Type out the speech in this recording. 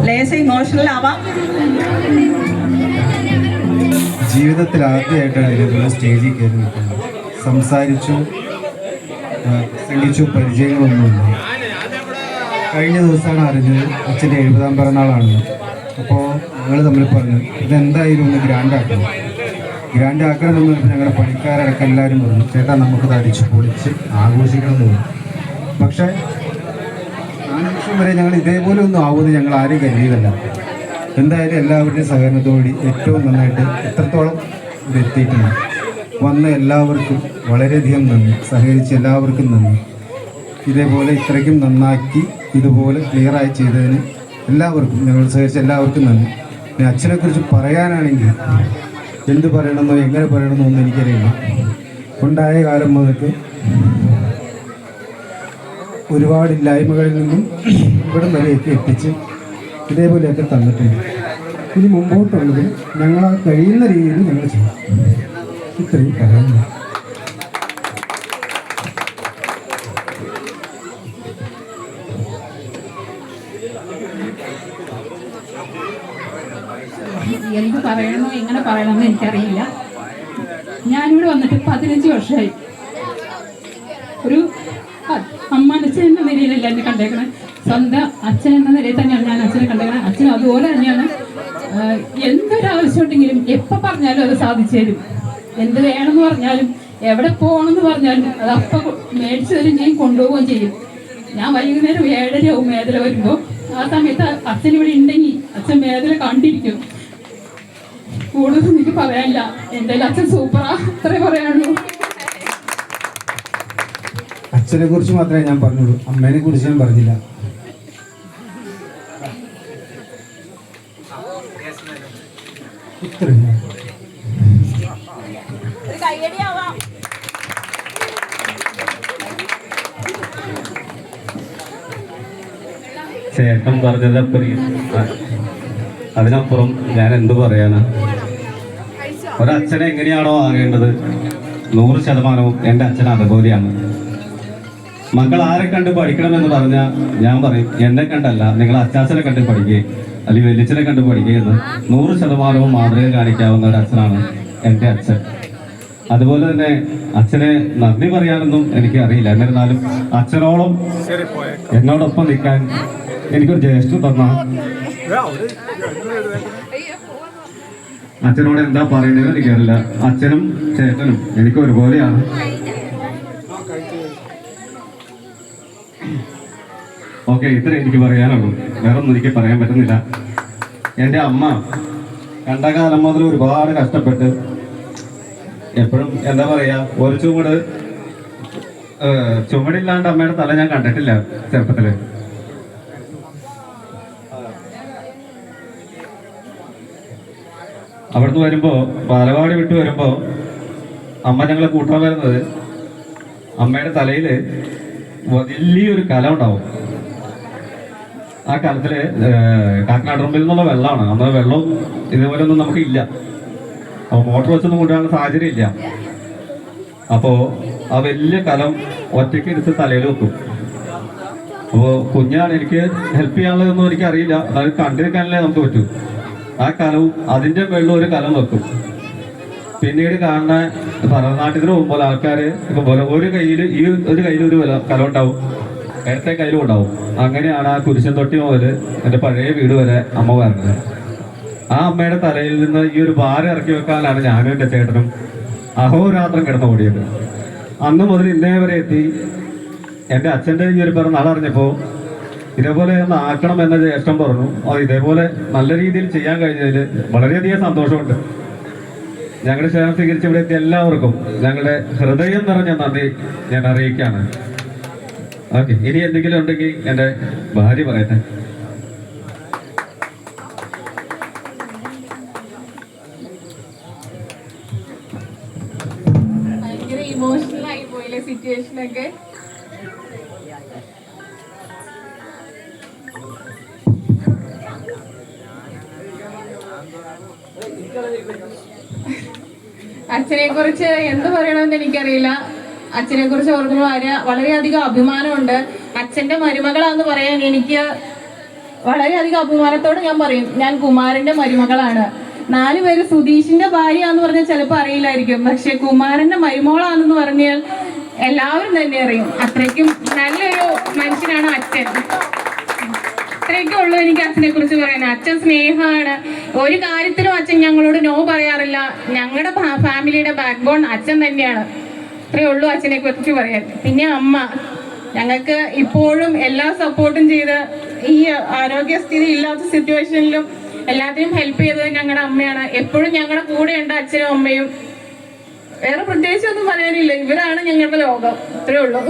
ലേശം ഇമോഷണൽ ആവാം. ജീവിതത്തിൽ ആദ്യമായിട്ടാണ് ഇതുപോലെ സ്റ്റേജിൽ കയറി നിൽക്കുന്നത്. സംസാരിച്ചു പ്രസംഗിച്ചു പരിചയങ്ങളൊന്നുമില്ല. കഴിഞ്ഞ ദിവസമാണ് അറിഞ്ഞത് അച്ഛൻ്റെ 70ാം പിറന്നാളാണെന്ന്. അപ്പോൾ ഞങ്ങൾ തമ്മിൽ പറഞ്ഞു ഇതെന്തായാലും ഒന്ന് ഗ്രാൻഡാക്കണം. ഗ്രാൻഡാക്കണമെന്ന് പറഞ്ഞപ്പോൾ ഞങ്ങളുടെ പണിക്കാരടക്കം എല്ലാവരും പറഞ്ഞു ചേട്ടാ നമുക്കത് അടിച്ച് പൊളിച്ച് ആഘോഷിക്കണം എന്ന് പറഞ്ഞു. പക്ഷേ ആ നിമിഷം വരെ ഞങ്ങൾ ഇതേപോലെ ഒന്നും ആവുമെന്ന് ഞങ്ങൾ ആരും കരുതിയതല്ല. എന്തായാലും എല്ലാവരുടെയും സഹകരണത്തോടുകൂടി ഏറ്റവും നന്നായിട്ട് എത്രത്തോളം ഇത് എത്തിയിട്ടുണ്ട്. വന്ന എല്ലാവർക്കും വളരെയധികം നന്ദി. സഹകരിച്ച എല്ലാവർക്കും നന്ദി. ഇതേപോലെ ഇത്രയ്ക്കും നന്നാക്കി ഇതുപോലെ ക്ലിയറായി ചെയ്തതിന് എല്ലാവർക്കും, ഞങ്ങൾ സഹകരിച്ച എല്ലാവർക്കും നന്ദി. പിന്നെ അച്ഛനെക്കുറിച്ച് പറയാനാണെങ്കിൽ എന്ത് പറയണമെന്നോ എങ്ങനെ പറയണമെന്നോ ഒന്നും എനിക്കറിയില്ല. ഉണ്ടായ കാലം മുതൽക്ക് ഒരുപാടില്ലായ്മകളിൽ നിന്നും ഇവിടം വരെയൊക്കെ എത്തിച്ച് ഇതേപോലെയൊക്കെ തന്നിട്ടുണ്ട്. ഇനി മുമ്പോട്ടുള്ളത് ഞങ്ങളാ കഴിയുന്ന രീതിയിൽ ഞങ്ങൾ ചെയ്യും. ഇത്രയും പറയുന്നു. എന്ത് പറയണമോ എങ്ങനെ പറയണമെന്ന് എനിക്കറിയില്ല. ഞാനിവിടെ വന്നിട്ട് 15 വർഷമായി. ഒരു അച്ഛൻ എന്ന നിലയിലല്ല എന്നെ കണ്ടേക്കണേ, സ്വന്തം അച്ഛൻ എന്ന നിലയിൽ തന്നെയാണ് ഞാൻ അച്ഛനെ കണ്ടേക്കണേ. അച്ഛനും അതുപോലെ തന്നെയാണ്. എന്തൊരാവശ്യം ഉണ്ടെങ്കിലും എപ്പോൾ പറഞ്ഞാലും അത് സാധിച്ചു തരും. എന്ത് വേണമെന്ന് പറഞ്ഞാലും എവിടെ പോകണമെന്ന് പറഞ്ഞാലും അത് അപ്പം മേടിച്ചു തരും ചെയ്യും, കൊണ്ടുപോവുകയും ചെയ്യും. ഞാൻ വൈകുന്നേരം 7:30 മേഖല വരുമ്പോൾ ആ സമയത്ത് അച്ഛൻ ഇവിടെ ഉണ്ടെങ്കിൽ അച്ഛൻ മേഖല കണ്ടിരിക്കും. കൂടുതൽ എനിക്ക് പറയാനില്ല. എന്തായാലും അച്ഛൻ സൂപ്പറാ, അത്രേ പറയാനുള്ളൂ. അച്ഛനെ കുറിച്ച് മാത്രമേ ഞാൻ പറഞ്ഞുള്ളൂ, അമ്മേനെ കുറിച്ച് ഞാൻ പറഞ്ഞില്ല. ഇത്രയും ചേട്ടൻ പറഞ്ഞതൊക്കെ അതിനപ്പുറം ഞാൻ എന്തു പറയാനാ. ഒരച്ഛനെ എങ്ങനെയാണോ ആകേണ്ടത് 100% എൻ്റെ അച്ഛൻ അതുപോലെയാണ്. മക്കൾ ആരെ കണ്ട് പഠിക്കണമെന്ന് പറഞ്ഞാൽ ഞാൻ പറയും എന്നെ കണ്ടല്ല, നിങ്ങൾ അച്ചാച്ചനെ കണ്ട് പഠിക്കുക അല്ലെങ്കിൽ വെല്ലിച്ചനെ കണ്ട് പഠിക്കുക എന്ന് 100% മാതൃക കാണിക്കാവുന്ന ഒരു അച്ഛനാണ് എൻ്റെ അച്ഛൻ. അതുപോലെ തന്നെ അച്ഛനെ നന്ദി പറയാനൊന്നും എനിക്ക് അറിയില്ല. എന്നിരുന്നാലും അച്ഛനോളം എന്നോടൊപ്പം നിൽക്കാൻ എനിക്കൊരു ജ്യേഷ്ഠൻ തന്ന അച്ഛനോട് എന്താ പറയുന്നത് എനിക്കറിയില്ല. അച്ഛനും ചേട്ടനും എനിക്ക് ഒരുപോലെയാണ്. ഓക്കെ, ഇത്ര എനിക്ക് പറയാനുള്ളൂ, വേറെ ഒന്നും എനിക്ക് പറയാൻ പറ്റുന്നില്ല. എൻ്റെ അമ്മ കണ്ട കാലം മുതൽ ഒരുപാട് കഷ്ടപ്പെട്ട് എപ്പോഴും എന്താ പറയാ, ഒരു ചുമടില്ലാണ്ട് അമ്മയുടെ തല ഞാൻ കണ്ടിട്ടില്ല ചെറുപ്പത്തില്. അവിടുന്ന് വരുമ്പോ, പാലക്കാട് വിട്ട് വരുമ്പോ അമ്മ ഞങ്ങളെ കൂട്ടാൻ വരുന്നത് അമ്മയുടെ തലയില് വലിയൊരു കലം ഉണ്ടാവും. ആ കലത്തില് കാക്കനാട്ടുറമ്പിൽ നിന്നുള്ള വെള്ളമാണ്. അന്ന് വെള്ളം ഇതുപോലെ ഒന്നും നമുക്ക് ഇല്ല. അപ്പോൾ മോട്ടോർ വെച്ചൊന്നും കൊണ്ടുവരാനുള്ള സാഹചര്യം ഇല്ല. അപ്പോൾ ആ വലിയ കലം ഒറ്റയ്ക്ക് എടുത്ത് തലയിൽ വെക്കും. അപ്പോൾ കുഞ്ഞാണ്, എനിക്ക് ഹെൽപ്പ് ചെയ്യാനുള്ളതൊന്നും എനിക്ക് അറിയില്ല. അതായത് കണ്ടിരിക്കാനല്ലേ നമുക്ക് പറ്റൂ. ആ കലവും അതിൻ്റെ വെള്ളം ഒരു കലം വെക്കും. പിന്നീട് കാണുന്ന ഭരതനാട്യത്തിന് പോകുമ്പോൾ ആൾക്കാർ ഇപ്പം പോലെ ഒരു കയ്യിൽ ഒരു കയ്യിൽ ഒരു കലം ഉണ്ടാവും, ഇടത്തെ കയ്യിലും ഉണ്ടാവും. അങ്ങനെയാണ് ആ കുരിശൻ തൊട്ടി മുതൽ എൻ്റെ പഴയ വീട് വരെ അമ്മ വരുന്നത്. ആ അമ്മയുടെ തലയിൽ നിന്ന് ഈ ഒരു ഭാരം ഇറക്കി വെക്കാനാണ് ഞാനും എൻ്റെ ചേട്ടനും അഹോരാത്രം കിടന്ന് ഓടിയത്. അന്ന് മുതൽ ഇന്നേ വരെ എത്തി. എൻ്റെ അച്ഛൻ്റെ ഈ ഒരു പിറന്നാൾ അറിഞ്ഞപ്പോൾ ഇതേപോലെ ഒന്ന് ആക്കണം എന്ന ജ്യേഷ്ഠൻ പറഞ്ഞു. അത് ഇതേപോലെ നല്ല രീതിയിൽ ചെയ്യാൻ കഴിഞ്ഞതിൽ വളരെയധികം സന്തോഷമുണ്ട്. ഞങ്ങളുടെ ക്ഷേമം സ്വീകരിച്ച് ഇവിടെ എത്തിയ എല്ലാവർക്കും ഞങ്ങളുടെ ഹൃദയം നിറഞ്ഞ നന്ദി ഞാൻ അറിയിക്കുകയാണ്. ഓക്കെ, ഇനി എന്തെങ്കിലും ഉണ്ടെങ്കിൽ എൻ്റെ ഭാര്യ പറയട്ടെ. ഭയങ്കര ഇമോഷണൽ ആയി പോയില്ലേ സിറ്റുവേഷനൊക്കെ. അച്ഛനെ കുറിച്ച് എന്ത് പറയണമെന്ന് എനിക്കറിയില്ല. അച്ഛനെ കുറിച്ച് ഓർക്കുമ്പോൾ വളരെയധികം അഭിമാനമുണ്ട്. അച്ഛൻ്റെ മരുമകളാന്ന് പറയാൻ എനിക്ക് വളരെയധികം അഭിമാനത്തോടെ ഞാൻ പറയും, ഞാൻ കുമാരൻ്റെ മരുമകളാണ്. 4 പേര് സുധീഷിന്റെ ഭാര്യയാന്ന് പറഞ്ഞാൽ ചിലപ്പോൾ അറിയില്ലായിരിക്കും, പക്ഷെ കുമാരന്റെ മരുമോളാണെന്ന് പറഞ്ഞാൽ എല്ലാവരും തന്നെ അറിയും. അത്രയ്ക്കും നല്ലൊരു മനുഷ്യനാണ് അച്ഛൻ. അത്രയൊക്കെ ഉള്ളൂ എനിക്ക് അച്ഛനെ കുറിച്ച് പറയാൻ. അച്ഛൻ സ്നേഹമാണ്. ഒരു കാര്യത്തിലും അച്ഛൻ ഞങ്ങളോട് നോ പറയാറില്ല. ഞങ്ങളുടെ ഫാമിലിയുടെ ബാക്ക് ബോൺ അച്ഛൻ തന്നെയാണ്. അത്രയേ ഉള്ളൂ അച്ഛനെ കുറിച്ച് പറയാൻ. പിന്നെ അമ്മ ഞങ്ങൾക്ക് ഇപ്പോഴും എല്ലാ സപ്പോർട്ടും ചെയ്ത് ഈ ആരോഗ്യസ്ഥിതി ഇല്ലാത്ത സിറ്റുവേഷനിലും എല്ലാത്തിനും ഹെൽപ്പ് ചെയ്തത് ഞങ്ങളുടെ അമ്മയാണ്. എപ്പോഴും ഞങ്ങളുടെ കൂടെയുണ്ട് അച്ഛനും അമ്മയും. വേറെ പ്രത്യേകിച്ചൊന്നും പറയാനില്ല. ഇവരാണ് ഞങ്ങളുടെ ലോകം. അത്രയേ ഉള്ളൂ.